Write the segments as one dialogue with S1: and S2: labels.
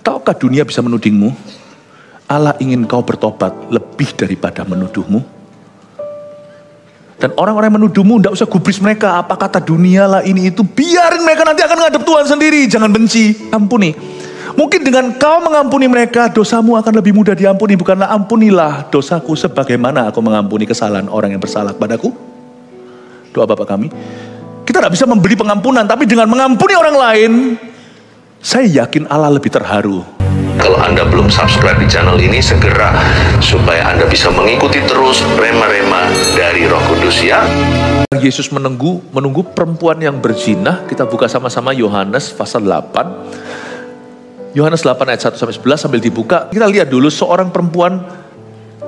S1: tahukah dunia bisa menudingmu? Allah ingin kau bertobat lebih daripada menuduhmu. Dan orang-orang yang menuduhmu, tidak usah gubris mereka. Apa kata dunia lah ini itu. Biarin mereka nanti akan ngadep Tuhan sendiri. Jangan benci, ampuni. Mungkin dengan kau mengampuni mereka, dosamu akan lebih mudah diampuni. Bukanlah ampunilah dosaku sebagaimana aku mengampuni kesalahan orang yang bersalah padaku. Doa Bapa kami. Kita tidak bisa membeli pengampunan, tapi dengan mengampuni orang lain, saya yakin Allah lebih terharu.
S2: Kalau Anda belum subscribe di channel ini, segera supaya Anda bisa mengikuti terus rema-rema dari Roh Kudus ya.
S1: Yesus menunggu perempuan yang berzina. Kita buka sama-sama Yohanes pasal 8. Yohanes 8 ayat 1-11 sambil dibuka. Kita lihat dulu seorang perempuan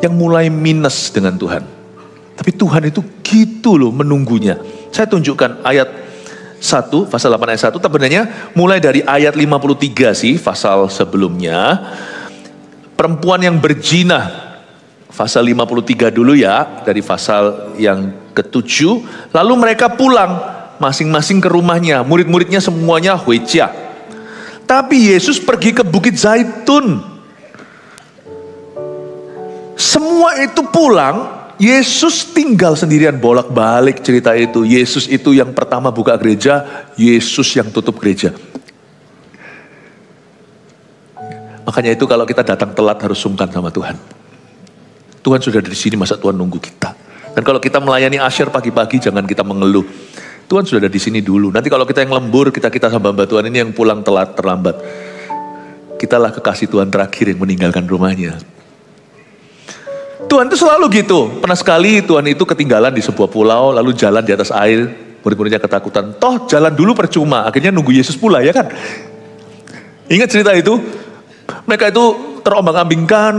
S1: yang mulai minus dengan Tuhan. Tapi Tuhan itu gitu loh menunggunya. Saya tunjukkan ayat 1, pasal 8 ayat 1, sebenarnya mulai dari ayat 53 sih, pasal sebelumnya. Perempuan yang berzina, pasal 53 dulu ya, dari pasal yang ke-7. Lalu mereka pulang, masing-masing ke rumahnya, murid-muridnya semuanya huecia. Tapi Yesus pergi ke Bukit Zaitun. Semua itu pulang, Yesus tinggal sendirian, bolak-balik cerita itu. Yesus itu yang pertama buka gereja, Yesus yang tutup gereja. Makanya itu kalau kita datang telat harus sungkan sama Tuhan. Tuhan sudah di sini, masa Tuhan nunggu kita. Dan kalau kita melayani asyir pagi-pagi, jangan kita mengeluh. Tuhan sudah ada di sini dulu. Nanti kalau kita yang lembur, kita sama hamba Tuhan ini yang pulang telat, terlambat. Kitalah kekasih Tuhan terakhir yang meninggalkan rumahnya. Tuhan itu selalu gitu. Pernah sekali Tuhan itu ketinggalan di sebuah pulau, lalu jalan di atas air. Murid-muridnya ketakutan. Toh jalan dulu percuma, akhirnya nunggu Yesus pula ya kan. Ingat cerita itu? Mereka itu terombang-ambingkan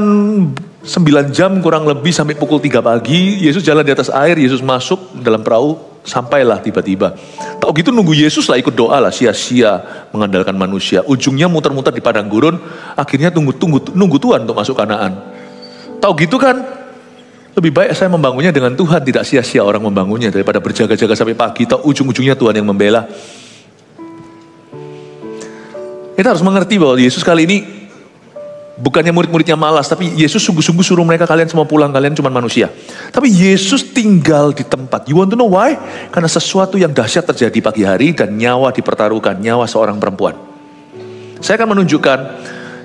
S1: 9 jam kurang lebih sampai pukul 3 pagi. Yesus jalan di atas air, Yesus masuk dalam perahu, sampailah tiba-tiba. Tahu gitu nunggu Yesus lah, ikut doa lah, sia-sia mengandalkan manusia. Ujungnya muter-muter di padang gurun, akhirnya nunggu Tuhan untuk masuk Kanaan. Tahu gitu kan? Lebih baik saya membangunnya dengan Tuhan, tidak sia-sia orang membangunnya daripada berjaga-jaga sampai pagi. Tahu ujung-ujungnya Tuhan yang membela. Kita harus mengerti bahwa Yesus kali ini bukannya murid-muridnya malas, tapi Yesus sungguh-sungguh suruh mereka, kalian semua pulang, kalian cuma manusia. Tapi Yesus tinggal di tempat. You want to know why? Karena sesuatu yang dahsyat terjadi pagi hari dan nyawa dipertaruhkan, nyawa seorang perempuan. Saya akan menunjukkan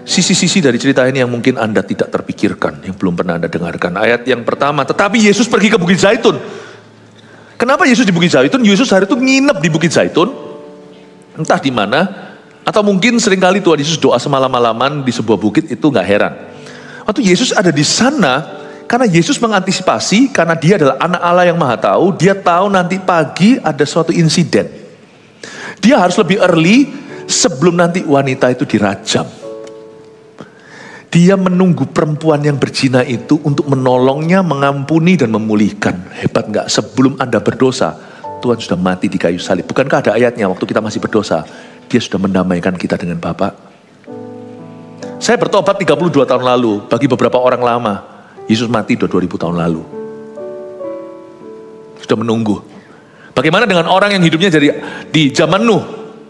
S1: sisi-sisi dari cerita ini yang mungkin Anda tidak terpikirkan, yang belum pernah Anda dengarkan. Ayat yang pertama, tetapi Yesus pergi ke Bukit Zaitun. Kenapa Yesus di Bukit Zaitun? Yesus hari itu nginep di Bukit Zaitun, entah di mana, atau mungkin seringkali Tuhan Yesus doa semalam-malaman di sebuah bukit, itu nggak heran. Waktu Yesus ada di sana, karena Yesus mengantisipasi, karena dia adalah anak Allah yang maha tahu, dia tahu nanti pagi ada suatu insiden. Dia harus lebih early sebelum nanti wanita itu dirajam. Dia menunggu perempuan yang berzina itu untuk menolongnya, mengampuni dan memulihkan. Hebat nggak? Sebelum Anda berdosa, Tuhan sudah mati di kayu salib. Bukankah ada ayatnya waktu kita masih berdosa, Dia sudah mendamaikan kita dengan Bapa. Saya bertobat 32 tahun lalu. Bagi beberapa orang lama, Yesus mati 2000 tahun lalu. Sudah menunggu. Bagaimana dengan orang yang hidupnya jadi di zaman Nuh,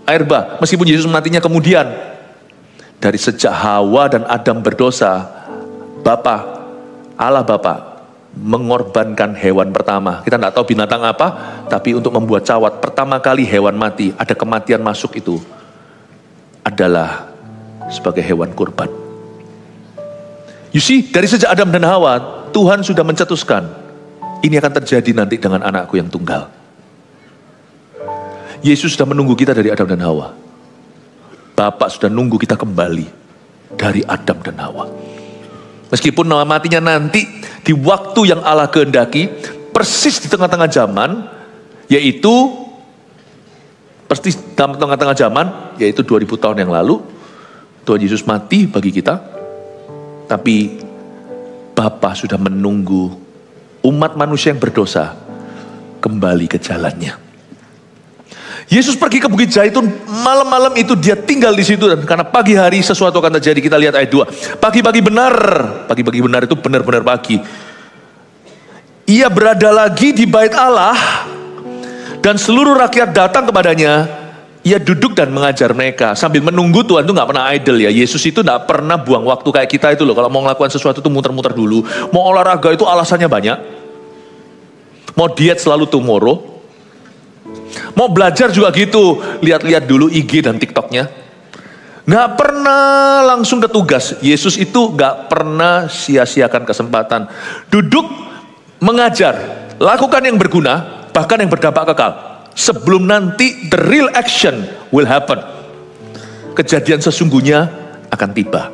S1: air bah, meskipun Yesus matinya kemudian. Dari sejak Hawa dan Adam berdosa, Allah Bapa mengorbankan hewan pertama. Kita tidak tahu binatang apa, tapi untuk membuat cawat, pertama kali hewan mati, ada kematian masuk itu, adalah sebagai hewan kurban. You see, dari sejak Adam dan Hawa, Tuhan sudah mencetuskan, ini akan terjadi nanti dengan anakku yang tunggal. Yesus sudah menunggu kita dari Adam dan Hawa. Bapak sudah nunggu kita kembali dari Adam dan Hawa. Meskipun matinya nanti di waktu yang Allah kehendaki, persis di tengah-tengah zaman, yaitu persis di tengah-tengah zaman, yaitu 2000 tahun yang lalu, Tuhan Yesus mati bagi kita. Tapi Bapa sudah menunggu umat manusia yang berdosa kembali ke jalannya. Yesus pergi ke Bukit Zaitun, malam-malam itu dia tinggal di situ, dan karena pagi hari sesuatu akan terjadi. Kita lihat ayat 2. Pagi-pagi benar itu benar-benar pagi. Ia berada lagi di bait Allah dan seluruh rakyat datang kepadanya. Ia duduk dan mengajar mereka sambil menunggu. Tuhan itu nggak pernah idle ya. Yesus itu nggak pernah buang waktu kayak kita itu loh. Kalau mau melakukan sesuatu itu muter-muter dulu. Mau olahraga itu alasannya banyak. Mau diet selalu tomorrow. Mau belajar juga gitu. Lihat-lihat dulu IG dan TikToknya. Nggak pernah langsung ke tugas. Yesus itu nggak pernah sia-siakan kesempatan. Duduk mengajar. Lakukan yang berguna. Bahkan yang berdampak kekal. Sebelum nanti the real action will happen. Kejadian sesungguhnya akan tiba.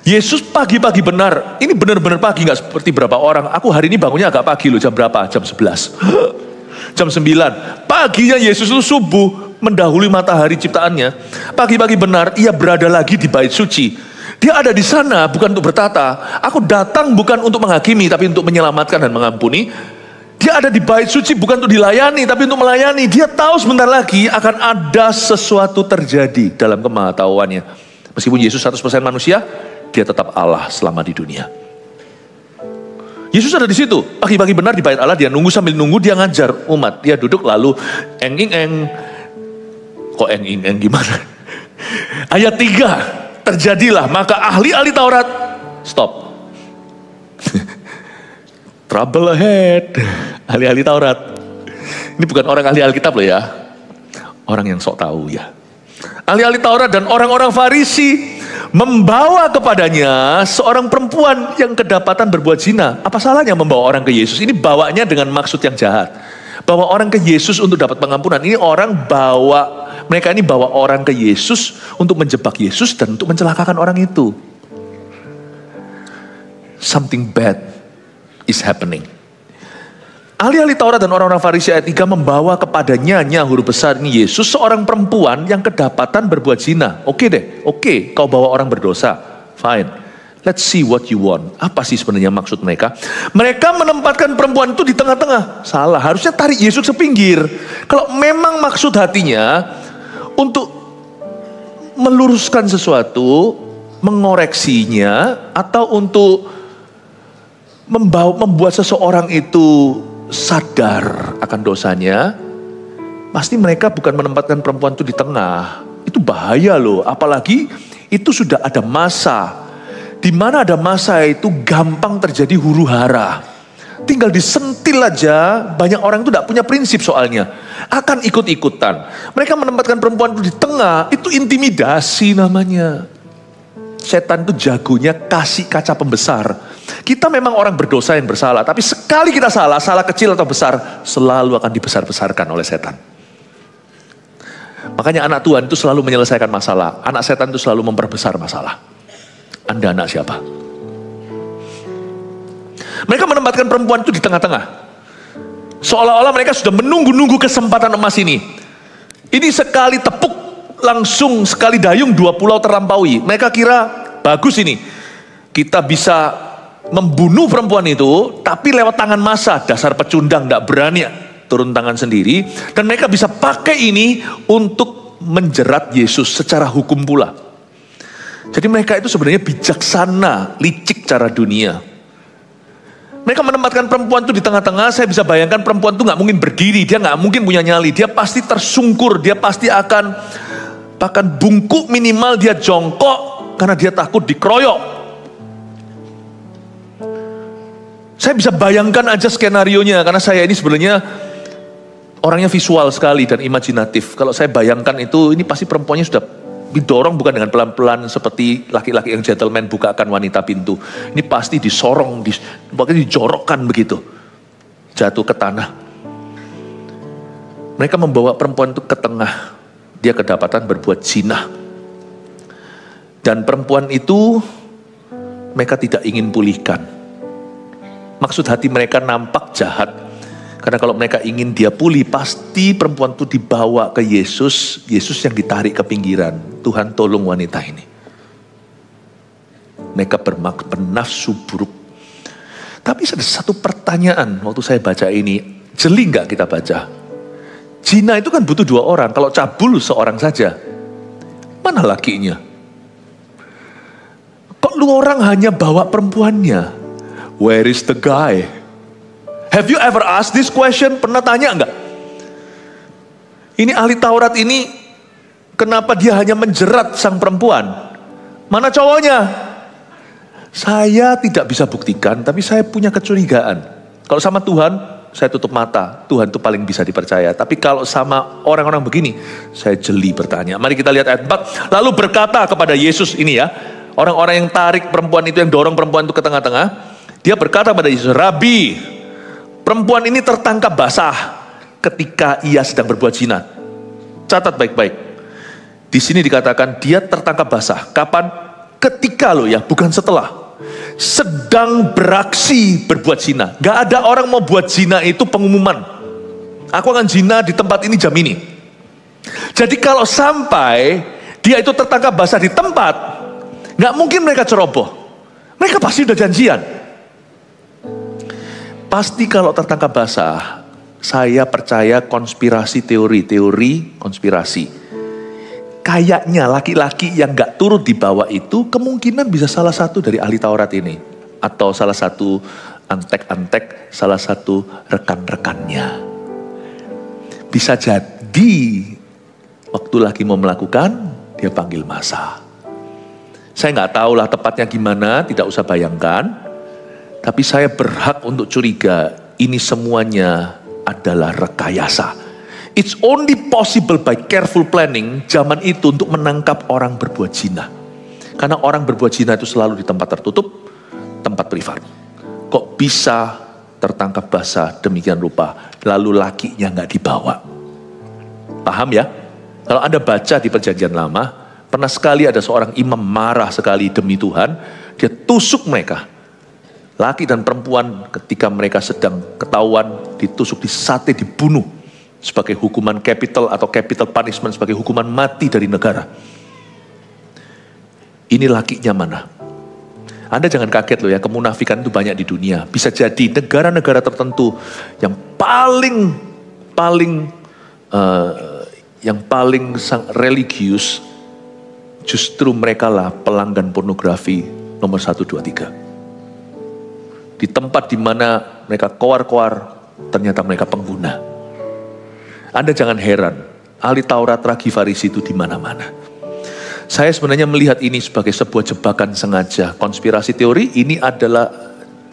S1: Yesus pagi-pagi benar. Ini benar-benar pagi, gak seperti berapa orang. Aku hari ini bangunnya agak pagi loh. Jam berapa? Jam 11. Jam 9. Paginya Yesus itu subuh. Mendahului matahari ciptaannya. Pagi-pagi benar, ia berada lagi di bait suci. Dia ada di sana bukan untuk bertata. Aku datang bukan untuk menghakimi, tapi untuk menyelamatkan dan mengampuni. Dia ada di bait suci bukan untuk dilayani, tapi untuk melayani. Dia tahu sebentar lagi akan ada sesuatu terjadi dalam kemahatauannya. Meskipun Yesus 100% manusia, dia tetap Allah selama di dunia. Yesus ada di situ. Pagi-pagi benar di bait Allah, dia nunggu sambil nunggu, dia ngajar umat. Dia duduk lalu eng-eng. Kok eng-eng gimana? Ayat 3, terjadilah maka ahli-ahli Taurat stop. Trouble ahead. Ahli-ahli Taurat. Ini bukan orang ahli Alkitab loh ya. Orang yang sok tahu ya. Ahli-ahli Taurat dan orang-orang Farisi membawa kepadanya seorang perempuan yang kedapatan berbuat zina. Apa salahnya membawa orang ke Yesus? Ini bawanya dengan maksud yang jahat. Bawa orang ke Yesus untuk dapat pengampunan. Mereka ini bawa orang ke Yesus untuk menjebak Yesus dan untuk mencelakakan orang itu. Something bad is happening. Ahli-ahli Taurat dan orang-orang Farisi ayat 3 membawa kepadanya huruf besar ini Yesus, seorang perempuan yang kedapatan berbuat zina. Oke deh, oke, kau bawa orang berdosa. Fine. Let's see what you want. Apa sih sebenarnya maksud mereka? Mereka menempatkan perempuan itu di tengah-tengah. Salah, harusnya tarik Yesus ke pinggir. Kalau memang maksud hatinya untuk meluruskan sesuatu, mengoreksinya, atau untuk membuat seseorang itu sadar akan dosanya, pasti mereka bukan menempatkan perempuan itu di tengah. Itu bahaya loh, apalagi itu sudah ada masa. Di mana ada masa itu gampang terjadi huru hara. Tinggal disentil aja, banyak orang itu tidak punya prinsip soalnya. Akan ikut-ikutan. Mereka menempatkan perempuan itu di tengah, itu intimidasi namanya. Setan itu jagonya kasih kaca pembesar. Kita memang orang berdosa yang bersalah, tapi sekali kita salah kecil atau besar, selalu akan dibesar-besarkan oleh setan. Makanya anak Tuhan itu selalu menyelesaikan masalah, anak setan itu selalu memperbesar masalah. Anda anak siapa? Mereka menempatkan perempuan itu di tengah-tengah. Seolah-olah mereka sudah menunggu-nunggu kesempatan emas ini. Ini sekali tepuk, langsung sekali dayung 2 pulau terlampaui. Mereka kira bagus ini. Kita bisa membunuh perempuan itu, tapi lewat tangan massa. Dasar pecundang, tidak berani turun tangan sendiri. Dan mereka bisa pakai ini untuk menjerat Yesus secara hukum pula. Jadi mereka itu sebenarnya bijaksana, licik cara dunia. Mereka menempatkan perempuan itu di tengah-tengah. Saya bisa bayangkan perempuan itu nggak mungkin berdiri, dia nggak mungkin punya nyali, dia pasti tersungkur, dia pasti akan bungkuk, minimal dia jongkok karena dia takut dikeroyok. Saya bisa bayangkan aja skenarionya, karena saya ini sebenarnya orangnya visual sekali dan imajinatif. Kalau saya bayangkan itu, ini pasti perempuannya sudah didorong bukan dengan pelan-pelan seperti laki-laki yang gentleman bukakan wanita pintu. Ini pasti disorong, pokoknya dijorokkan begitu. Jatuh ke tanah. Mereka membawa perempuan itu ke tengah. Dia kedapatan berbuat zina. Dan perempuan itu mereka tidak ingin pulihkan. Maksud hati mereka nampak jahat. Karena kalau mereka ingin dia pulih, pasti perempuan itu dibawa ke Yesus. Yesus yang ditarik ke pinggiran. Tuhan tolong wanita ini. Mereka bernafsu buruk. Tapi ada satu pertanyaan waktu saya baca ini. Jeli nggak kita baca? Zina itu kan butuh 2 orang. Kalau cabul seorang saja. Mana lakinya? Kok 2 orang hanya bawa perempuannya? Where is the guy? Have you ever asked this question? Pernah tanya enggak? Ini ahli Taurat ini Kenapa dia hanya menjerat sang perempuan? Mana cowoknya? Saya tidak bisa buktikan, tapi saya punya kecurigaan. Kalau sama Tuhan, saya tutup mata. Tuhan itu paling bisa dipercaya. Tapi kalau sama orang-orang begini, saya jeli bertanya. Mari kita lihat ayat 4. Lalu berkata kepada Yesus, ini ya, orang-orang yang tarik perempuan itu, yang dorong perempuan itu ke tengah-tengah. Dia berkata kepada Yesus, Rabi, perempuan ini tertangkap basah ketika ia sedang berbuat zina. Catat baik-baik. Di sini dikatakan dia tertangkap basah. Kapan? Ketika loh ya, bukan setelah. Sedang beraksi berbuat zina. Gak ada orang mau buat zina itu pengumuman. Aku akan zina di tempat ini jam ini. Jadi kalau sampai dia itu tertangkap basah di tempat, gak mungkin mereka ceroboh. Mereka pasti udah janjian. Pasti kalau tertangkap basah, saya percaya konspirasi teori konspirasi. Kayaknya laki-laki yang gak turut dibawa itu kemungkinan bisa salah satu dari ahli Taurat ini. Atau salah satu antek-antek, salah satu rekan-rekannya. Bisa jadi waktu lagi mau melakukan, dia panggil masa. Saya gak tahu lah tepatnya gimana, tidak usah bayangkan. Tapi saya berhak untuk curiga, ini semuanya adalah rekayasa. It's only possible by careful planning zaman itu untuk menangkap orang berbuat zina. Karena orang berbuat zina itu selalu di tempat tertutup, tempat privat. Kok bisa tertangkap basah demikian rupa, lalu lakinya nggak dibawa? Paham ya? Kalau Anda baca di Perjanjian Lama, pernah sekali ada seorang imam marah sekali demi Tuhan, dia tusuk mereka. Laki dan perempuan ketika mereka sedang ketahuan, ditusuk, disate, dibunuh. Sebagai hukuman capital atau capital punishment, sebagai hukuman mati dari negara. Ini lakinya mana? Anda jangan kaget loh ya, kemunafikan itu banyak di dunia. Bisa jadi negara-negara tertentu yang paling religius, justru mereka lah pelanggan pornografi nomor 1, 2, 3. Di tempat di mana mereka koar-koar, ternyata mereka pengguna. Anda jangan heran, ahli Taurat, ragi Farisi itu di mana-mana. Saya sebenarnya melihat ini sebagai sebuah jebakan sengaja. Konspirasi teori ini adalah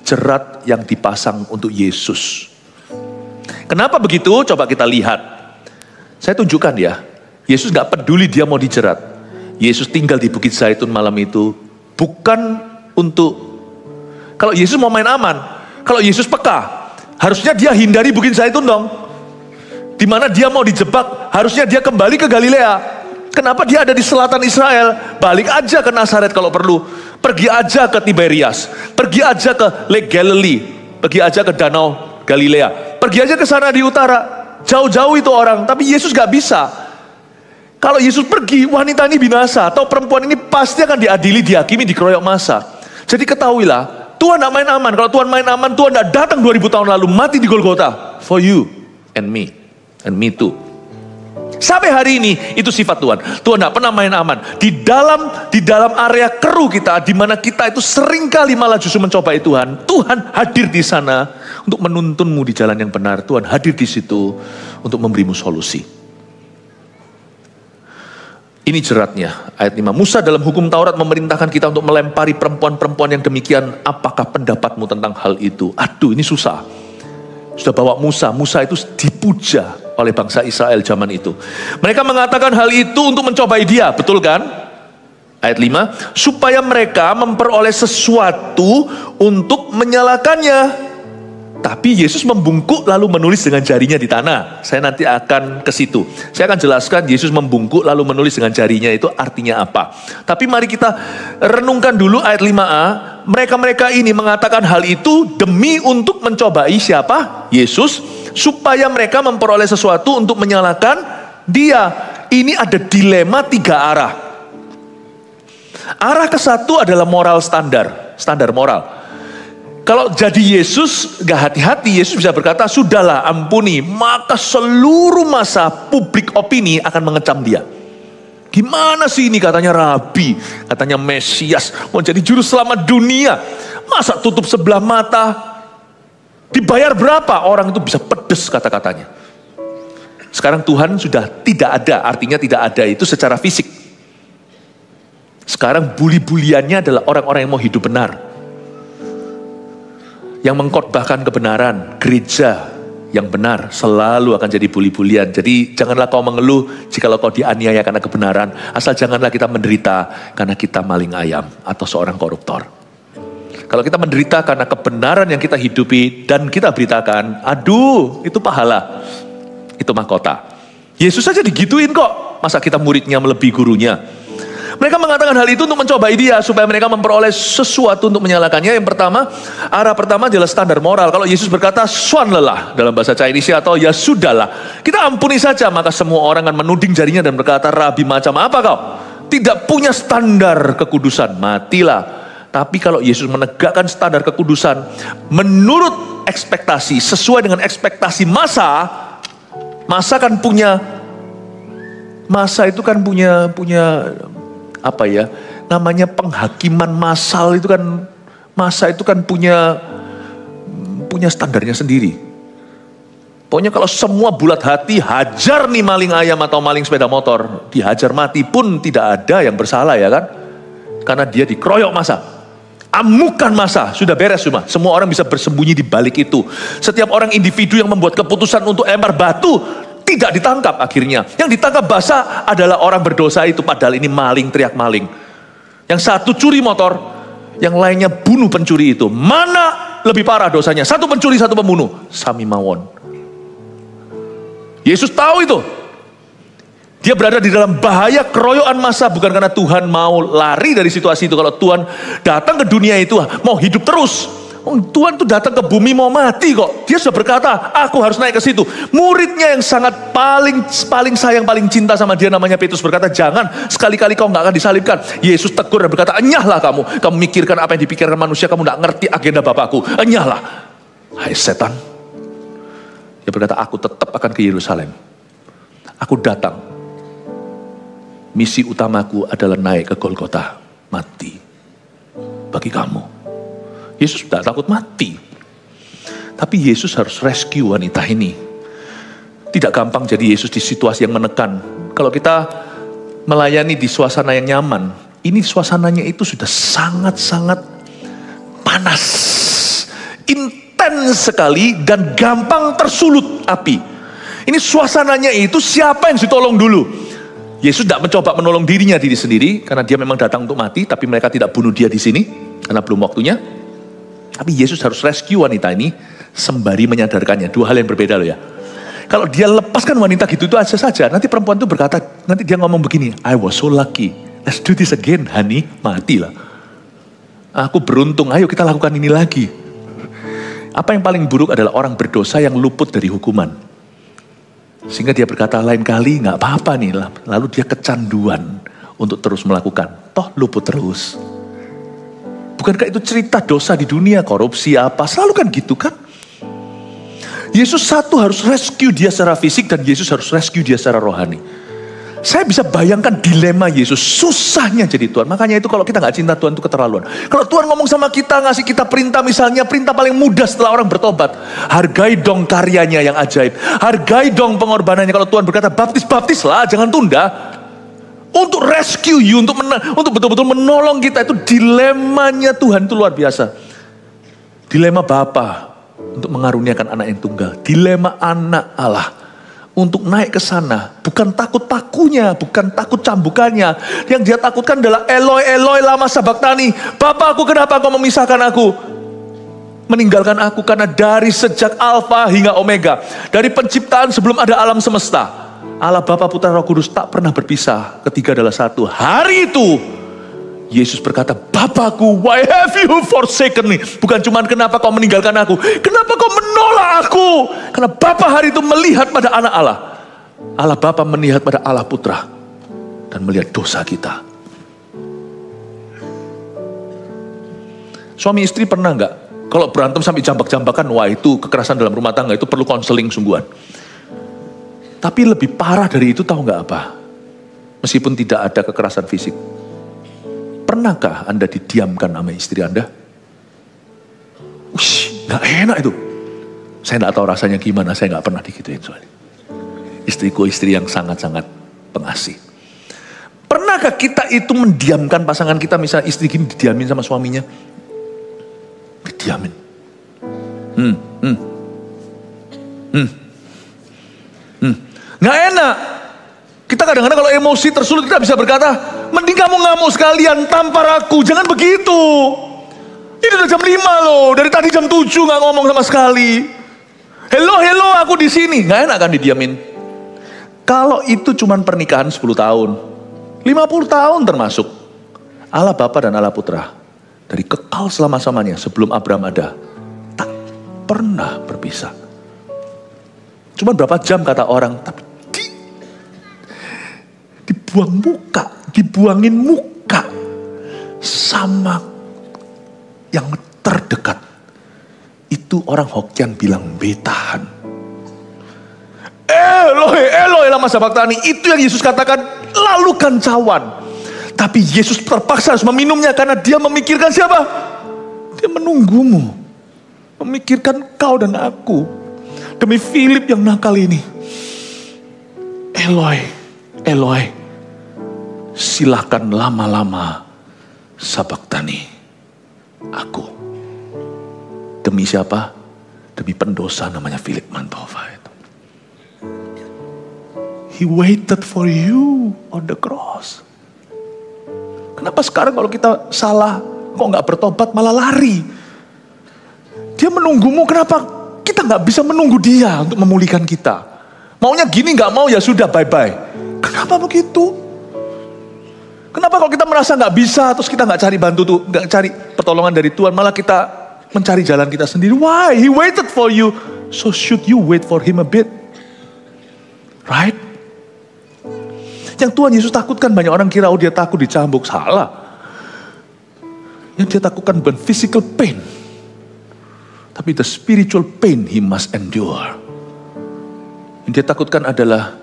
S1: jerat yang dipasang untuk Yesus. Kenapa begitu? Coba kita lihat. Saya tunjukkan ya, Yesus gak peduli dia mau dijerat. Yesus tinggal di Bukit Zaitun malam itu, bukan untuk, kalau Yesus mau main aman, kalau Yesus peka, harusnya dia hindari Bukit Zaitun dong. Di mana dia mau dijebak, harusnya dia kembali ke Galilea. Kenapa dia ada di selatan Israel? Balik aja ke Nazaret kalau perlu. Pergi aja ke Tiberias. Pergi aja ke Lake Galilee. Pergi aja ke Danau Galilea. Pergi aja ke sana di utara. Jauh-jauh itu orang. Tapi Yesus gak bisa. Kalau Yesus pergi, wanita ini binasa. Atau perempuan ini pasti akan diadili, dihakimi, dikeroyok massa. Jadi ketahuilah, Tuhan gak main aman. Kalau Tuhan main aman, Tuhan gak datang 2000 tahun lalu, mati di Golgota. For you and me. And me too. Sampai hari ini itu sifat Tuhan. Tuhan tidak pernah main aman. Di dalam area keruh kita, di mana kita itu seringkali malah justru mencobai Tuhan. Tuhan hadir di sana untuk menuntunmu di jalan yang benar. Tuhan hadir di situ untuk memberimu solusi. Ini jeratnya, ayat 5. Musa dalam hukum Taurat memerintahkan kita untuk melempari perempuan-perempuan yang demikian. Apakah pendapatmu tentang hal itu? Aduh, ini susah. Sudah bawa Musa itu dipuja oleh bangsa Israel zaman itu. Mereka mengatakan hal itu untuk mencobai dia, betul kan? Ayat 5, supaya mereka memperoleh sesuatu untuk menyalakannya. Tapi Yesus membungkuk lalu menulis dengan jarinya di tanah. Saya nanti akan ke situ. Saya akan jelaskan Yesus membungkuk lalu menulis dengan jarinya itu artinya apa. Tapi mari kita renungkan dulu ayat 5a. Mereka-mereka ini mengatakan hal itu demi untuk mencobai siapa? Yesus. Supaya mereka memperoleh sesuatu untuk menyalahkan dia. Ini ada dilema 3 arah. Arah ke satu adalah moral standar moral. Kalau jadi Yesus gak hati-hati, Yesus bisa berkata, sudahlah ampuni. Maka seluruh masa publik opini akan mengecam dia. Gimana sih ini katanya Rabi, katanya Mesias, mau jadi juru selamat dunia. Masa tutup sebelah mata? Dibayar berapa? Orang itu bisa pedes kata-katanya. Sekarang Tuhan sudah tidak ada, artinya tidak ada itu secara fisik. Sekarang buli-buliannya adalah orang-orang yang mau hidup benar. Yang mengkhotbahkan kebenaran, gereja yang benar selalu akan jadi buli-bulian. Jadi janganlah kau mengeluh jikalau kau dianiaya karena kebenaran. Asal janganlah kita menderita karena kita maling ayam atau seorang koruptor. Kalau kita menderita karena kebenaran yang kita hidupi dan kita beritakan, aduh itu pahala, itu mahkota. Yesus saja digituin kok, masa kita muridnya melebihi gurunya. Mereka mengatakan hal itu untuk mencobai dia, supaya mereka memperoleh sesuatu untuk menyalahkannya. Yang pertama, arah pertama adalah standar moral. Kalau Yesus berkata, "Swanlelah" dalam bahasa Chinese atau "ya sudahlah", kita ampuni saja, maka semua orang akan menuding jarinya dan berkata, "Rabi, macam apa kau? Tidak punya standar kekudusan, matilah." Tapi kalau Yesus menegakkan standar kekudusan menurut ekspektasi, sesuai dengan ekspektasi masa itu kan punya apa ya, namanya penghakiman massal itu kan, masa itu kan punya standarnya sendiri. Pokoknya kalau semua bulat hati, hajar nih maling ayam atau maling sepeda motor, dihajar mati pun tidak ada yang bersalah ya kan. Karena dia dikeroyok massa, amukan massa, sudah beres semua orang bisa bersembunyi di balik itu. Setiap orang individu yang membuat keputusan untuk lempar batu tidak ditangkap akhirnya. Yang ditangkap basah adalah orang berdosa itu, padahal ini maling, teriak maling. Yang satu curi motor, yang lainnya bunuh pencuri itu. Mana lebih parah dosanya? Satu pencuri, satu pembunuh. Sami mawon. Yesus tahu itu. Dia berada di dalam bahaya keroyokan massa, bukan karena Tuhan mau lari dari situasi itu. Kalau Tuhan datang ke dunia itu mau hidup terus. Tuhan tuh datang ke bumi mau mati kok. Dia sudah berkata, aku harus naik ke situ. Muridnya yang sangat paling sayang, paling cinta sama dia namanya Petrus berkata, jangan, sekali-kali kau gak akan disalibkan. Yesus tegur dan berkata, enyahlah kamu mikirkan apa yang dipikirkan manusia, kamu gak ngerti agenda Bapakku, enyahlah. Hai setan. Dia berkata, aku tetap akan ke Yerusalem. Aku datang. Misi utamaku adalah naik ke Golgota, mati bagi kamu. Yesus tidak takut mati. Tapi Yesus harus rescue wanita ini. Tidak gampang jadi Yesus di situasi yang menekan. Kalau kita melayani di suasana yang nyaman, ini suasananya itu sudah sangat-sangat panas, intens sekali, dan gampang tersulut api. Ini suasananya itu siapa yang ditolong dulu? Yesus tidak mencoba menolong dirinya diri sendiri, karena dia memang datang untuk mati, tapi mereka tidak bunuh dia di sini, karena belum waktunya. Tapi Yesus harus rescue wanita ini sembari menyadarkannya. Dua hal yang berbeda loh ya. Kalau dia lepaskan wanita gitu itu aja saja, nanti perempuan itu berkata, nanti dia ngomong begini, I was so lucky, let's do this again, honey, matilah. Aku beruntung, ayo kita lakukan ini lagi. Apa yang paling buruk adalah orang berdosa yang luput dari hukuman. Sehingga dia berkata, lain kali gak apa-apa nih, lalu dia kecanduan untuk terus melakukan, toh luput terus. Bukankah itu cerita dosa di dunia, korupsi apa, selalu kan gitu kan? Yesus satu harus rescue dia secara fisik dan Yesus harus rescue dia secara rohani. Saya bisa bayangkan dilema Yesus, susahnya jadi Tuhan. Makanya itu kalau kita gak cinta Tuhan itu keterlaluan. Kalau Tuhan ngomong sama kita, ngasih kita perintah misalnya, perintah paling mudah setelah orang bertobat. Hargai dong karyanya yang ajaib. Hargai dong pengorbanannya. Kalau Tuhan berkata baptis-baptislah, jangan tunda. Untuk rescue you, untuk betul-betul menolong kita, itu dilemanya Tuhan itu luar biasa. Dilema Bapa untuk mengaruniakan anak yang tunggal. Dilema anak Allah untuk naik ke sana. Bukan takut pakunya, bukan takut cambukannya. Yang dia takutkan adalah Eloi, Eloi lama sabachthani. Bapakku, kenapa kau memisahkan aku? Meninggalkan aku, karena dari sejak Alfa hingga Omega, dari penciptaan sebelum ada alam semesta, Allah Bapa, Putra, Roh Kudus tak pernah berpisah. Ketiga adalah satu. Hari itu Yesus berkata, Bapakku, why have you forsaken me? Bukan cuma kenapa kau meninggalkan aku, kenapa kau menolak aku? Karena Bapa hari itu melihat pada anak Allah. Allah Bapa melihat pada Allah Putra dan melihat dosa kita. Suami istri pernah nggak kalau berantem sampai jambak-jambakan, wah itu kekerasan dalam rumah tangga, itu perlu konseling sungguhan. Tapi lebih parah dari itu tahu nggak apa? Meskipun tidak ada kekerasan fisik, pernahkah Anda didiamkan sama istri Anda? Nggak enak itu. Saya nggak tahu rasanya gimana, saya nggak pernah digituin soalnya. istriku istri yang sangat-sangat pengasih. Pernahkah kita itu mendiamkan pasangan kita, misalnya istri gini didiamin sama suaminya? Didiamin. Nggak enak. Kita kadang-kadang kalau emosi tersulut kita bisa berkata, mending kamu ngamuk sekalian, tampar aku, jangan begitu. Ini udah jam 5 loh, dari tadi jam 7 nggak ngomong sama sekali. Hello, aku di sini. Nggak enak kan didiamin. Kalau itu cuman pernikahan 10 tahun, 50 tahun termasuk. Allah Bapa dan Allah Putra, dari kekal selama-lamanya sebelum Abraham ada, tak pernah berpisah. Cuman berapa jam kata orang, tapi dibuangin muka sama yang terdekat. Itu orang Hokkien bilang betahan. Eloi lama sabachthani. Itu yang Yesus katakan, lalu cawan. Tapi Yesus terpaksa harus meminumnya karena dia memikirkan siapa? Dia menunggumu. Memikirkan kau dan aku. Demi Philip yang nakal ini. Eloi, silahkan lama-lama sabachthani aku. Demi siapa? Demi pendosa namanya Philip Mantova itu. He waited for you on the cross. Kenapa sekarang kalau kita salah, kok nggak bertobat malah lari? Dia menunggumu, kenapa kita nggak bisa menunggu dia untuk memulihkan kita? Maunya gini, nggak mau ya sudah bye-bye. Kenapa begitu? Kenapa kalau kita merasa nggak bisa, terus kita nggak cari pertolongan dari Tuhan, malah kita mencari jalan kita sendiri? Why? He waited for you, so should you wait for him a bit, right? Yang Tuhan Yesus takutkan, banyak orang kira dia takut dicambuk, salah. Yang dia takutkan bukan physical pain, tapi the spiritual pain he must endure. Yang dia takutkan adalah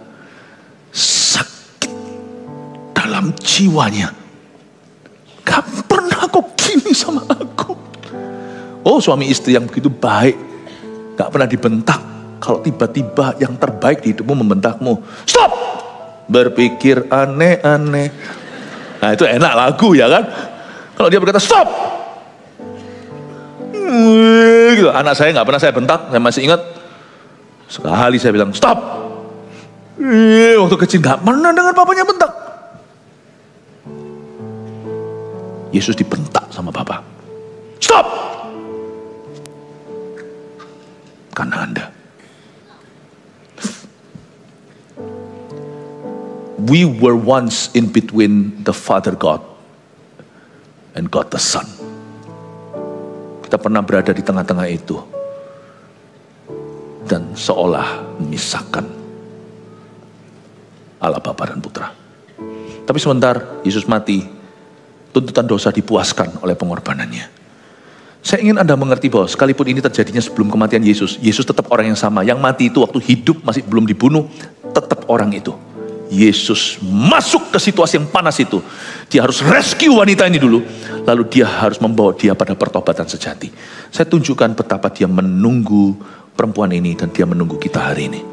S1: sakit dalam jiwanya. Gak pernah kok gini sama aku. Oh, suami istri yang begitu baik, gak pernah dibentak. Kalau tiba-tiba yang terbaik di hidupmu membentakmu, stop! Berpikir aneh-aneh. Nah itu enak lagu ya kan. Kalau dia berkata stop, gitu. Anak saya gak pernah saya bentak. Saya masih ingat sekali saya bilang stop. Waktu kecil gak pernah dengar papanya bentak. Yesus dibentak sama Bapa. Stop! Karena Anda. We were once in between the Father God and God the Son. Kita pernah berada di tengah-tengah itu. Dan seolah memisahkan Allah Bapa dan Putra. Tapi sebentar Yesus mati, tuntutan dosa dipuaskan oleh pengorbanannya. Saya ingin Anda mengerti bahwa sekalipun ini terjadinya sebelum kematian Yesus, Yesus tetap orang yang sama. Yang mati itu waktu hidup masih belum dibunuh, tetap orang itu. Yesus masuk ke situasi yang panas itu. Dia harus rescue wanita ini dulu. Lalu dia harus membawa dia pada pertobatan sejati. Saya tunjukkan betapa dia menunggu perempuan ini dan dia menunggu kita hari ini.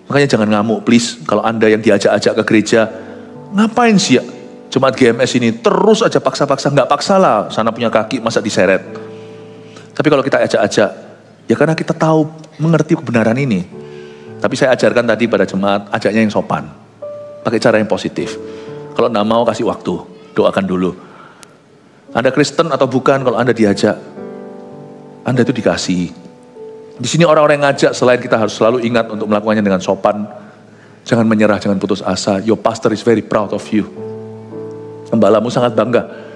S1: Makanya jangan ngamuk please. Kalau Anda yang diajak-ajak ke gereja, ngapain sih ya jemaat GMS ini terus aja paksa-paksa. Nggak paksa lah, sana punya kaki masa diseret. Tapi kalau kita ajak-ajak, ya karena kita tahu, mengerti kebenaran ini. Tapi saya ajarkan tadi pada jemaat, ajaknya yang sopan. Pakai cara yang positif. Kalau enggak mau kasih waktu, doakan dulu. Anda Kristen atau bukan, kalau Anda diajak, Anda itu dikasih. Di sini orang-orang yang ngajak, selain kita harus selalu ingat untuk melakukannya dengan sopan. Jangan menyerah, jangan putus asa. Your pastor is very proud of you. Gembalamu sangat bangga.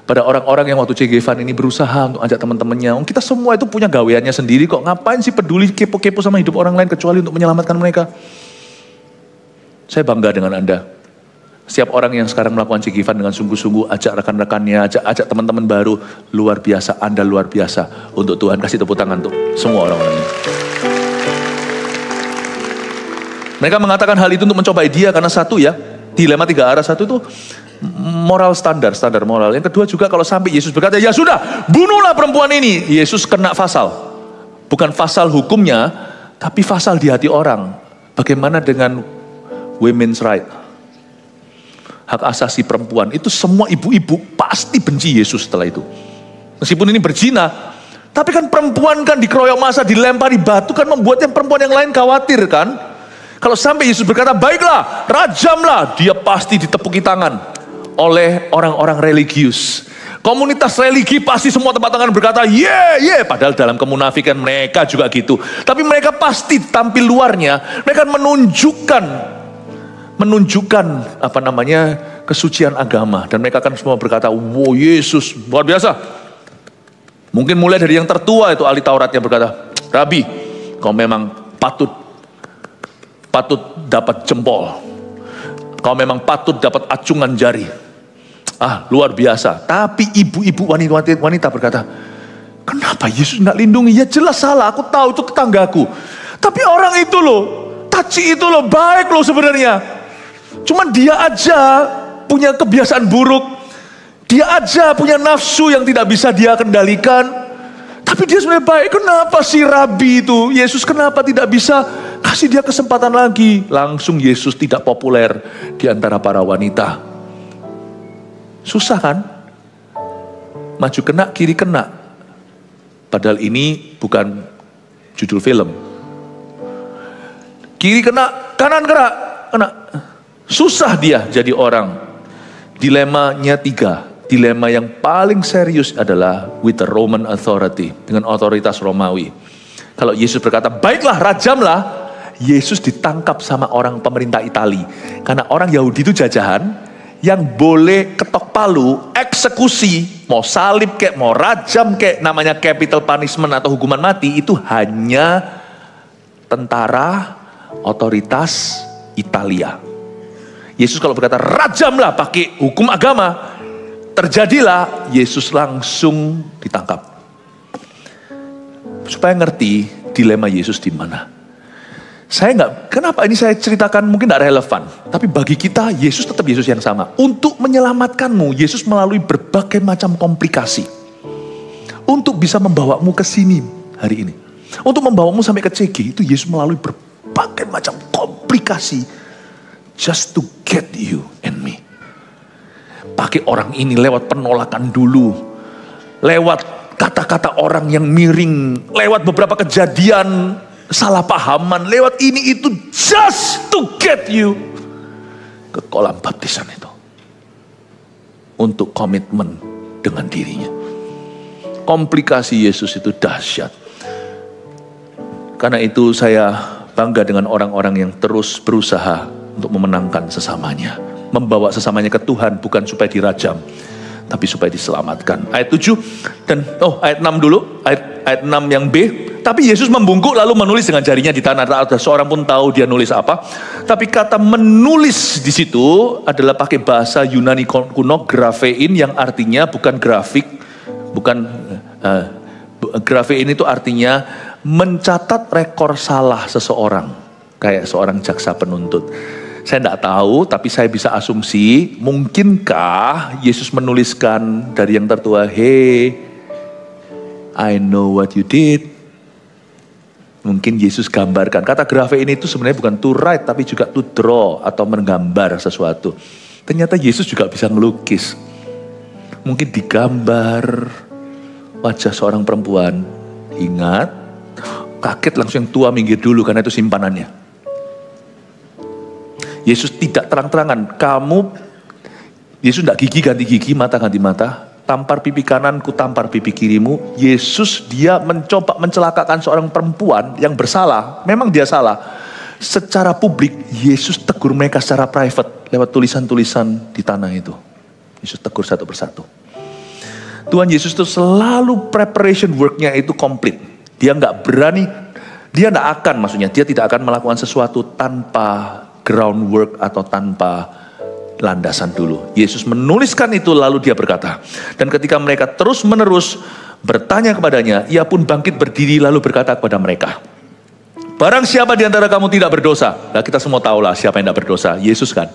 S1: Pada orang-orang yang waktu CGV ini berusaha untuk ajak teman-temannya. Kita semua itu punya gaweannya sendiri kok. Ngapain sih peduli kepo-kepo sama hidup orang lain kecuali untuk menyelamatkan mereka. Saya bangga dengan Anda. Setiap orang yang sekarang melakukan CGV dengan sungguh-sungguh, ajak rekan-rekannya, ajak teman-teman baru. Luar biasa, Anda luar biasa. Untuk Tuhan, kasih tepuk tangan untuk semua orang-orang ini. Mereka mengatakan hal itu untuk mencobai dia karena satu ya, dilema tiga arah. Satu itu moral standar moral. Yang kedua juga kalau sampai Yesus berkata, ya sudah, bunuhlah perempuan ini. Yesus kena pasal. Bukan pasal hukumnya, tapi pasal di hati orang. Bagaimana dengan women's right? Hak asasi perempuan. Itu semua ibu-ibu pasti benci Yesus setelah itu. Meskipun ini berzina, tapi kan perempuan kan dikeroyok massa, dilempari batu kan membuat yang perempuan yang lain khawatir kan. Kalau sampai Yesus berkata, baiklah, rajamlah, dia pasti ditepuki tangan oleh orang-orang religius. Komunitas religi pasti semua tempat tangan berkata, yeah. Padahal dalam kemunafikan mereka juga gitu. Tapi mereka pasti tampil luarnya, mereka menunjukkan kesucian agama. Dan mereka akan semua berkata, wow, Yesus luar biasa. Mungkin mulai dari yang tertua itu ahli Tauratnya berkata, Rabi, kau memang patut dapat jempol. Kau memang patut dapat acungan jari. Luar biasa. Tapi ibu-ibu wanita berkata, kenapa Yesus nggak lindungi? Ya jelas salah, aku tahu itu tetanggaku. Tapi orang itu loh, taci itu loh, baik loh sebenarnya. Cuman dia aja punya kebiasaan buruk. Dia aja punya nafsu yang tidak bisa dia kendalikan. Tapi dia sebenarnya baik. Kenapa si Rabi itu, Yesus kenapa tidak bisa kasih dia kesempatan lagi? Langsung Yesus tidak populer di antara para wanita. Susah kan? Maju kena, kiri kena. Padahal ini bukan judul film. Kiri kena, kanan kena. Susah dia jadi orang. Dilemanya 3. Dilema yang paling serius adalah with the Roman authority. Dengan otoritas Romawi. Kalau Yesus berkata, baiklah, rajamlah. Yesus ditangkap sama orang pemerintah Itali. Karena orang Yahudi itu jajahan. Yang boleh ketok palu, eksekusi, mau salib kek, mau rajam kek, namanya capital punishment atau hukuman mati, itu hanya tentara otoritas Italia. Yesus kalau berkata rajamlah pakai hukum agama, terjadilah, Yesus langsung ditangkap. Supaya ngerti dilema Yesus di mana. Kenapa ini saya ceritakan mungkin tidak relevan. Tapi bagi kita, Yesus tetap Yesus yang sama. Untuk menyelamatkanmu, Yesus melalui berbagai macam komplikasi. Untuk bisa membawamu ke sini hari ini. Untuk membawamu sampai ke CG, itu Yesus melalui berbagai macam komplikasi. Just to get you and me. Pakai orang ini lewat penolakan dulu. Lewat kata-kata orang yang miring. Lewat beberapa kejadian salah pahaman, lewat ini itu just to get you ke kolam baptisan itu. Untuk komitmen dengan dirinya. Komplikasi Yesus itu dahsyat. Karena itu saya bangga dengan orang-orang yang terus berusaha untuk memenangkan sesamanya. Membawa sesamanya ke Tuhan bukan supaya dirajam, tapi supaya diselamatkan. Ayat 7 dan ayat 6 dulu, ayat 6 yang B. Tapi Yesus membungkuk lalu menulis dengan jarinya di tanah. Tak ada seorang pun tahu dia nulis apa. Tapi kata menulis di situ adalah pakai bahasa Yunani kuno, grafein, yang artinya bukan grafik, grafein itu artinya mencatat rekor salah seseorang, kayak seorang jaksa penuntut. Saya tidak tahu, tapi saya bisa asumsi, mungkinkah Yesus menuliskan dari yang tertua, hey, I know what you did. Mungkin Yesus gambarkan. Kata grafein itu sebenarnya bukan to write, tapi juga to draw atau menggambar sesuatu. Ternyata Yesus juga bisa melukis. Mungkin digambar wajah seorang perempuan. Ingat, kaget langsung yang tua minggir dulu karena itu simpanannya. Yesus tidak terang-terangan. Yesus tidak gigi ganti gigi, mata ganti mata. Tampar pipi kanan, ku tampar pipi kirimu. Yesus dia mencoba mencelakakan seorang perempuan yang bersalah. Memang dia salah. Secara publik, Yesus tegur mereka secara private. Lewat tulisan-tulisan di tanah itu. Yesus tegur satu persatu. Tuhan Yesus itu selalu preparation work-nya itu komplit. Dia nggak berani, dia tidak akan melakukan sesuatu tanpa groundwork atau tanpa landasan dulu. Yesus menuliskan itu lalu dia berkata. Dan ketika mereka terus menerus bertanya kepadanya, ia pun bangkit berdiri lalu berkata kepada mereka, barang siapa di antara kamu tidak berdosa. Nah, kita semua tahulah siapa yang tidak berdosa, Yesus kan.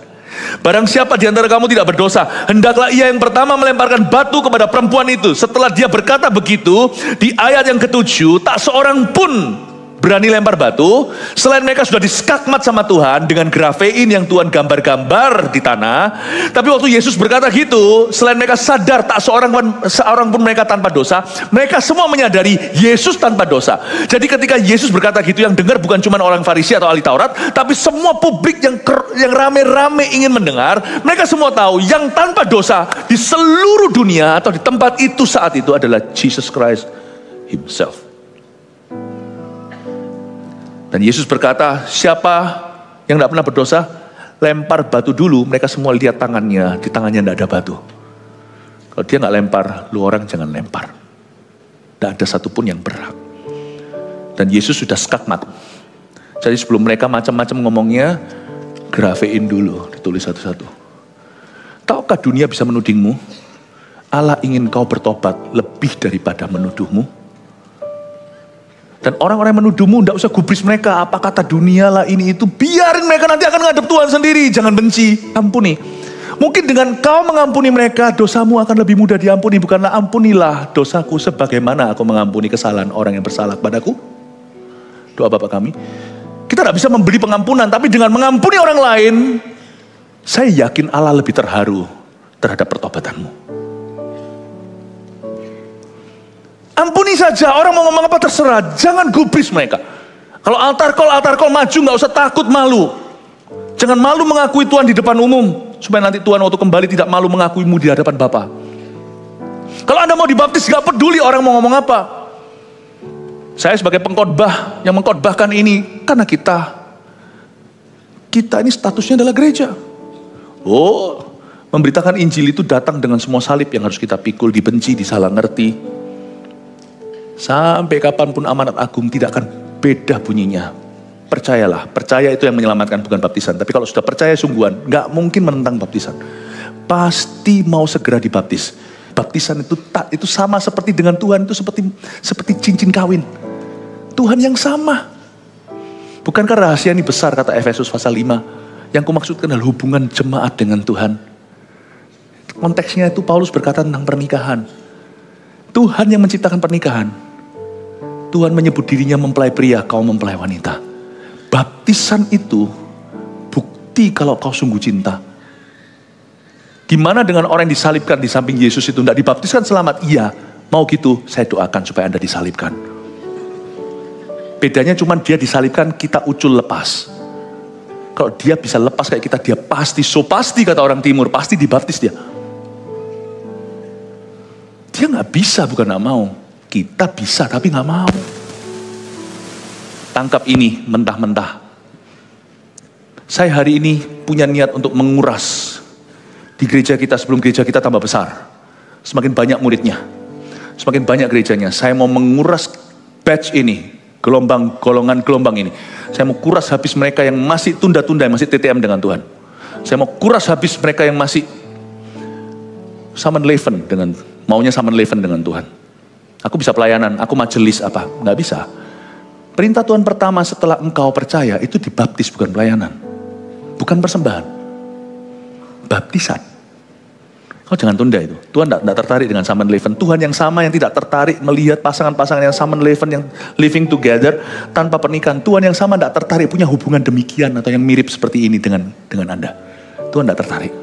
S1: Barang siapa di antara kamu tidak berdosa, hendaklah ia yang pertama melemparkan batu kepada perempuan itu. Setelah dia berkata begitu, di ayat yang ke-7, tak seorang pun berani lempar batu, selain mereka sudah diskakmat sama Tuhan dengan grafein yang Tuhan gambar-gambar di tanah, tapi waktu Yesus berkata gitu, selain mereka sadar tak seorang pun mereka tanpa dosa, mereka semua menyadari Yesus tanpa dosa. Jadi ketika Yesus berkata gitu, yang dengar bukan cuma orang Farisi atau ahli Taurat, tapi semua publik yang rame-rame ingin mendengar. Mereka semua tahu yang tanpa dosa di seluruh dunia atau di tempat itu saat itu adalah Jesus Christ Himself. Dan Yesus berkata, siapa yang tidak pernah berdosa, lempar batu dulu. Mereka semua lihat tangannya, di tangannya tidak ada batu. Kalau dia nggak lempar, lu orang jangan lempar. Tidak ada satupun yang berhak. Dan Yesus sudah skakmat. Jadi sebelum mereka macam-macam ngomongnya, grafein dulu, ditulis satu-satu. Tahukah dunia bisa menudingmu? Allah ingin kau bertobat lebih daripada menuduhmu. Dan orang-orang yang menuduhmu, tidak usah gubris mereka. Apa kata dunia lah ini itu. Biarin mereka nanti akan ngadep Tuhan sendiri. Jangan benci, ampuni. Mungkin dengan kau mengampuni mereka, dosamu akan lebih mudah diampuni. Bukanlah ampunilah dosaku sebagaimana aku mengampuni kesalahan orang yang bersalah padaku. Doa Bapa kami. Kita tidak bisa membeli pengampunan, tapi dengan mengampuni orang lain, saya yakin Allah lebih terharu terhadap pertobatanmu. Ampuni saja, orang mau ngomong apa terserah, jangan gubris mereka. Kalau altar call maju, nggak usah takut malu. Jangan malu mengakui Tuhan di depan umum, supaya nanti Tuhan waktu kembali tidak malu mengakuimu di hadapan Bapa. Kalau Anda mau dibaptis, nggak peduli orang mau ngomong apa. Saya sebagai pengkhotbah yang mengkhotbahkan ini, karena kita ini statusnya adalah gereja. Memberitakan Injil itu datang dengan semua salib yang harus kita pikul, dibenci, disalah ngerti. Sampai kapanpun amanat agung tidak akan beda bunyinya. Percayalah, percaya itu yang menyelamatkan, bukan baptisan. Tapi kalau sudah percaya sungguhan, gak mungkin menentang baptisan. Pasti mau segera dibaptis. Baptisan itu sama seperti dengan Tuhan, itu seperti cincin kawin. Tuhan yang sama. Bukankah rahasia ini besar, kata Efesus pasal 5. Yang kumaksudkan adalah hubungan jemaat dengan Tuhan. Konteksnya itu Paulus berkata tentang pernikahan. Tuhan yang menciptakan pernikahan. Tuhan menyebut dirinya mempelai pria, kau mempelai wanita. Baptisan itu bukti kalau kau sungguh cinta. Gimana dengan orang yang disalibkan di samping Yesus itu? Tidak dibaptiskan selamat? Iya, mau gitu saya doakan supaya Anda disalibkan. Bedanya cuma dia disalibkan, kita ucul lepas. Kalau dia bisa lepas kayak kita, dia pasti, pasti kata orang timur, pasti dibaptis dia. Dia gak bisa, bukan gak mau. Kita bisa tapi gak mau. Tangkap ini mentah-mentah. Saya hari ini punya niat untuk menguras di gereja kita sebelum gereja kita tambah besar. Semakin banyak muridnya, semakin banyak gerejanya. Saya mau menguras batch ini, golongan gelombang ini. Saya mau kuras habis mereka yang masih tunda-tunda, yang masih TTM dengan Tuhan. Saya mau kuras habis mereka yang masih maunya summon leven dengan Tuhan. Aku bisa pelayanan, aku majelis apa? Nggak bisa. Perintah Tuhan pertama setelah engkau percaya itu dibaptis, bukan pelayanan. Bukan persembahan. Baptisan. Kau jangan tunda itu. Tuhan tidak tertarik dengan summon leven. Tuhan yang sama yang tidak tertarik melihat pasangan-pasangan yang summon leven, yang living together tanpa pernikahan. Tuhan yang sama tidak tertarik punya hubungan demikian atau yang mirip seperti ini dengan Anda. Tuhan tidak tertarik.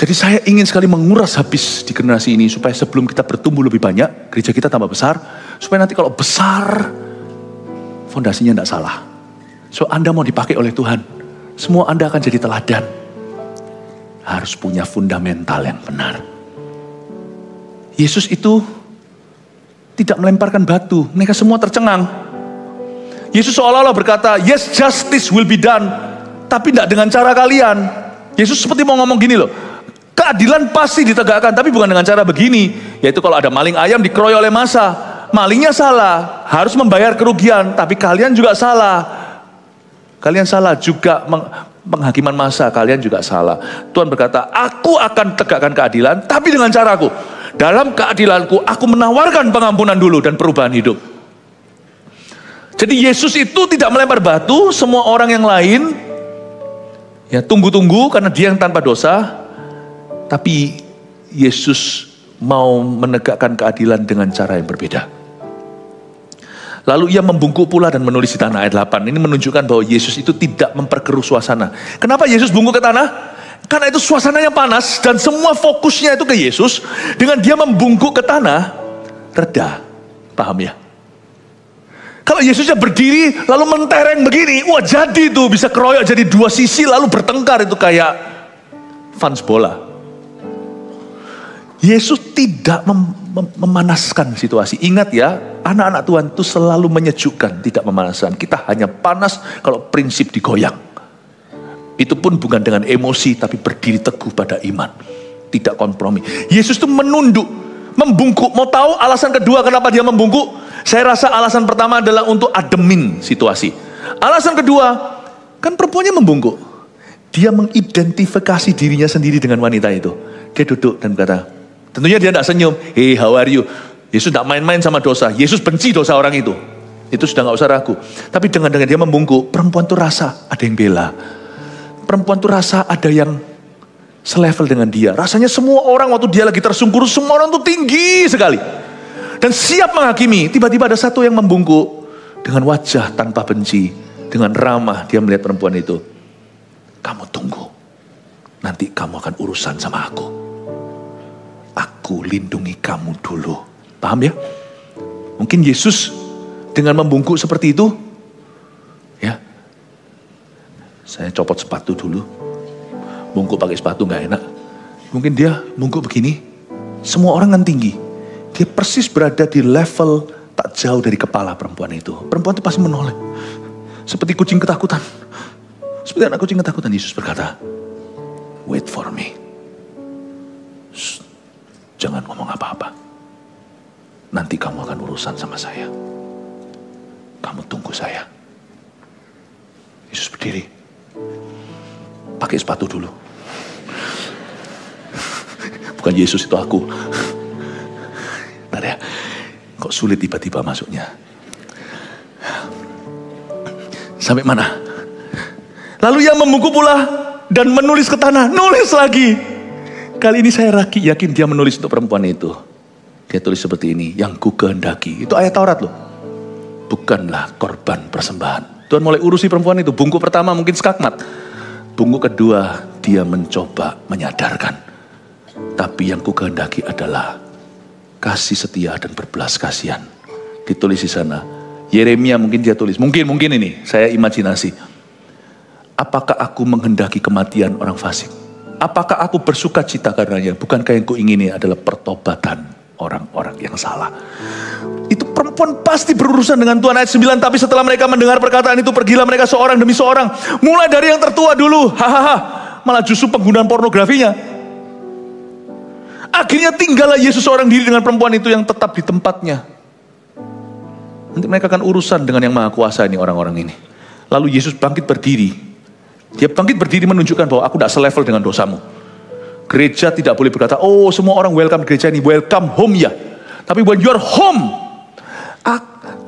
S1: Jadi saya ingin sekali menguras habis di generasi ini supaya sebelum kita bertumbuh lebih banyak, gereja kita tambah besar, supaya nanti kalau besar, fondasinya tidak salah. So Anda mau dipakai oleh Tuhan, semua Anda akan jadi teladan. Harus punya fundamental yang benar. Yesus itu tidak melemparkan batu, mereka semua tercengang. Yesus seolah-olah berkata, yes, justice will be done, tapi tidak dengan cara kalian. Yesus seperti mau ngomong gini loh, keadilan pasti ditegakkan, tapi bukan dengan cara begini. Yaitu kalau ada maling ayam dikeroyok oleh massa, malingnya salah, harus membayar kerugian, tapi kalian juga salah. Kalian salah juga penghakiman massa, kalian juga salah. Tuhan berkata, aku akan tegakkan keadilan, tapi dengan caraku. Dalam keadilanku, aku menawarkan pengampunan dulu dan perubahan hidup. Jadi Yesus itu tidak melempar batu, semua orang yang lain ya tunggu-tunggu karena dia yang tanpa dosa. Tapi Yesus mau menegakkan keadilan dengan cara yang berbeda. Lalu ia membungkuk pula dan menulis di tanah. Ayat 8. Ini menunjukkan bahwa Yesus itu tidak memperkeruh suasana. Kenapa Yesus bungkuk ke tanah? Karena itu suasananya panas dan semua fokusnya itu ke Yesus. Dengan dia membungkuk ke tanah, reda. Paham ya? Kalau Yesusnya berdiri lalu mentereng begini, wah jadi tuh bisa keroyok jadi dua sisi lalu bertengkar, itu kayak fans bola. Yesus tidak memanaskan situasi. Ingat ya, anak-anak Tuhan itu selalu menyejukkan, tidak memanaskan. Kita hanya panas kalau prinsip digoyang. Itu pun bukan dengan emosi, tapi berdiri teguh pada iman. Tidak kompromi. Yesus itu menunduk, membungkuk. Mau tahu alasan kedua kenapa dia membungkuk? Saya rasa alasan pertama adalah untuk ademin situasi. Alasan kedua, kan perempuannya membungkuk. Dia mengidentifikasi dirinya sendiri dengan wanita itu. Dia duduk dan berkata, tentunya dia tidak senyum. Hey, how are you? Yesus tidak main-main sama dosa. Yesus benci dosa orang itu. Itu sudah nggak usah ragu. Tapi dengan dia membungkuk, perempuan itu rasa ada yang bela. Perempuan itu rasa ada yang selevel dengan dia. Rasanya semua orang waktu dia lagi tersungkur, semua orang itu tinggi sekali. Dan siap menghakimi. Tiba-tiba ada satu yang membungkuk. Dengan wajah tanpa benci. Dengan ramah dia melihat perempuan itu. Kamu tunggu. Nanti kamu akan urusan sama aku. Aku lindungi kamu dulu. Paham ya? Mungkin Yesus dengan membungkuk seperti itu, ya, saya copot sepatu dulu. Bungkuk pakai sepatu gak enak. Mungkin dia bungkuk begini. Semua orang kan tinggi. Dia persis berada di level tak jauh dari kepala perempuan itu. Perempuan itu pasti menoleh. Seperti kucing ketakutan. Seperti anak kucing ketakutan. Yesus berkata, wait for me. Shh, jangan ngomong apa-apa. Nanti kamu akan urusan sama saya. Kamu tunggu saya. Yesus berdiri. Pakai sepatu dulu. Bukan Yesus, itu aku. Bentar ya. Kok sulit tiba-tiba masuknya. Sampai mana? Lalu ia membungkuk pula dan menulis ke tanah. Nulis lagi. Kali ini saya yakin dia menulis untuk perempuan itu. Dia tulis seperti ini. Yang ku kehendaki. Itu ayat Taurat loh. Bukanlah korban persembahan. Tuhan mulai urusi perempuan itu. Bungkuk pertama mungkin skakmat. Bungkuk kedua dia mencoba menyadarkan. Tapi yang ku kehendaki adalah kasih setia dan berbelas kasihan. Ditulis di sana. Yeremia mungkin dia tulis. Mungkin ini. Saya imajinasi. Apakah aku menghendaki kematian orang fasik? Apakah aku bersuka cita karenanya? Bukankah yang kuingini adalah pertobatan orang-orang yang salah? Itu perempuan pasti berurusan dengan Tuhan. Ayat 9, tapi setelah mereka mendengar perkataan itu, pergilah mereka seorang demi seorang. Mulai dari yang tertua dulu. Hahaha. Malah justru penggunaan pornografinya. Akhirnya tinggallah Yesus seorang diri dengan perempuan itu yang tetap di tempatnya. Nanti mereka akan urusan dengan yang maha kuasa ini, orang-orang ini. Lalu Yesus bangkit berdiri. Dia bangkit berdiri menunjukkan bahwa aku tidak selevel dengan dosamu. Gereja tidak boleh berkata, oh semua orang welcome gereja ini, welcome home ya. Tapi when you are home,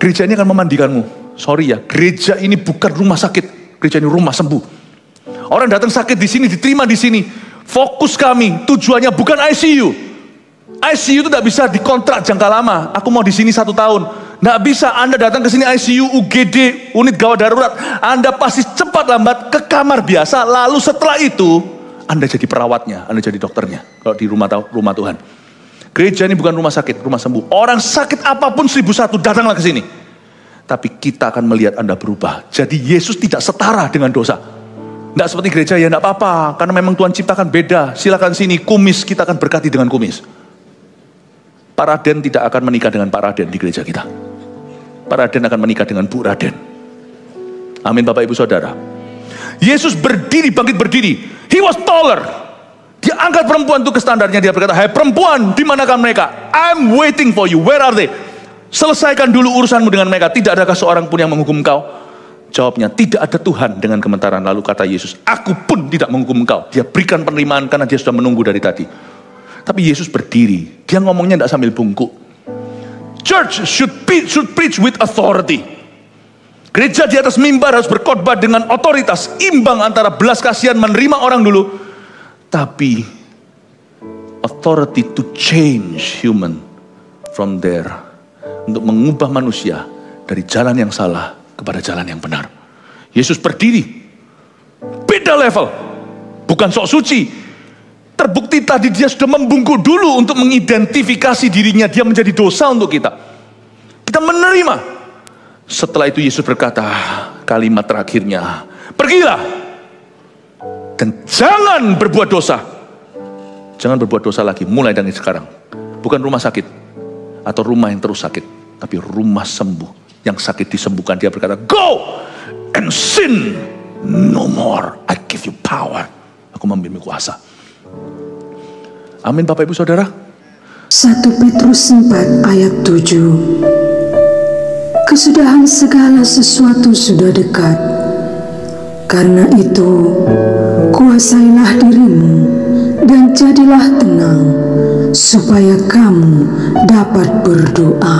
S1: gereja ini akan memandikanmu. Sorry ya, gereja ini bukan rumah sakit, gereja ini rumah sembuh. Orang datang sakit di sini, diterima di sini. Fokus kami, tujuannya bukan ICU. ICU itu tidak bisa dikontrak jangka lama. Aku mau di sini 1 tahun. Nggak bisa, Anda datang ke sini ICU, UGD, unit gawat darurat. Anda pasti cepat lambat ke kamar biasa. Lalu setelah itu, Anda jadi perawatnya, Anda jadi dokternya. Kalau di rumah Tuhan. Gereja ini bukan rumah sakit, rumah sembuh. Orang sakit apapun 1001, datanglah ke sini. Tapi kita akan melihat Anda berubah. Jadi Yesus tidak setara dengan dosa. Nggak seperti gereja, ya nggak apa-apa. Karena memang Tuhan ciptakan beda. Silakan sini, kumis kita akan berkati dengan kumis. Pak Raden tidak akan menikah dengan Pak Raden di gereja kita. Pak Raden akan menikah dengan Bu Raden. Amin Bapak Ibu Saudara. Yesus berdiri, bangkit berdiri. He was taller. Dia angkat perempuan itu ke standarnya. Dia berkata, hai perempuan, di manakah mereka? I'm waiting for you. Where are they? Selesaikan dulu urusanmu dengan mereka. Tidak adakah seorang pun yang menghukum engkau? Jawabnya, tidak ada Tuhan dengan gemetaran. Lalu kata Yesus, aku pun tidak menghukum engkau. Dia berikan penerimaan karena dia sudah menunggu dari tadi. Tapi Yesus berdiri. Dia ngomongnya tidak sambil bungkuk. Church should preach with authority. Gereja di atas mimbar harus berkhotbah dengan otoritas. Imbang antara belas kasihan menerima orang dulu. Tapi authority to change human from there. Untuk mengubah manusia dari jalan yang salah kepada jalan yang benar. Yesus berdiri, beda level, bukan sok suci. Terbukti tadi dia sudah membungkuk dulu untuk mengidentifikasi dirinya, dia menjadi dosa untuk kita. Kita menerima. Setelah itu Yesus berkata kalimat terakhirnya, pergilah dan jangan berbuat dosa. Jangan berbuat dosa lagi mulai dari sekarang. Bukan rumah sakit atau rumah yang terus sakit, tapi rumah sembuh. Yang sakit disembuhkan. Dia berkata, go and sin no more. I give you power. Aku memberimu kuasa. Amin Bapak Ibu Saudara.
S3: 1 Petrus 4 ayat 7. Kesudahan segala sesuatu sudah dekat. Karena itu, kuasailah dirimu dan jadilah tenang, supaya kamu dapat berdoa.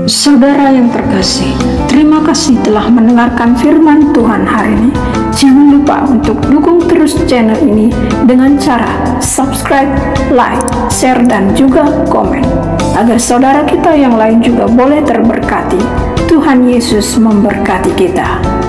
S4: Saudara yang terkasih, terima kasih telah mendengarkan firman Tuhan hari ini. Jangan lupa untuk dukung terus channel ini dengan cara subscribe, like, share, dan juga komen, agar saudara kita yang lain juga boleh terberkati. Tuhan Yesus memberkati kita.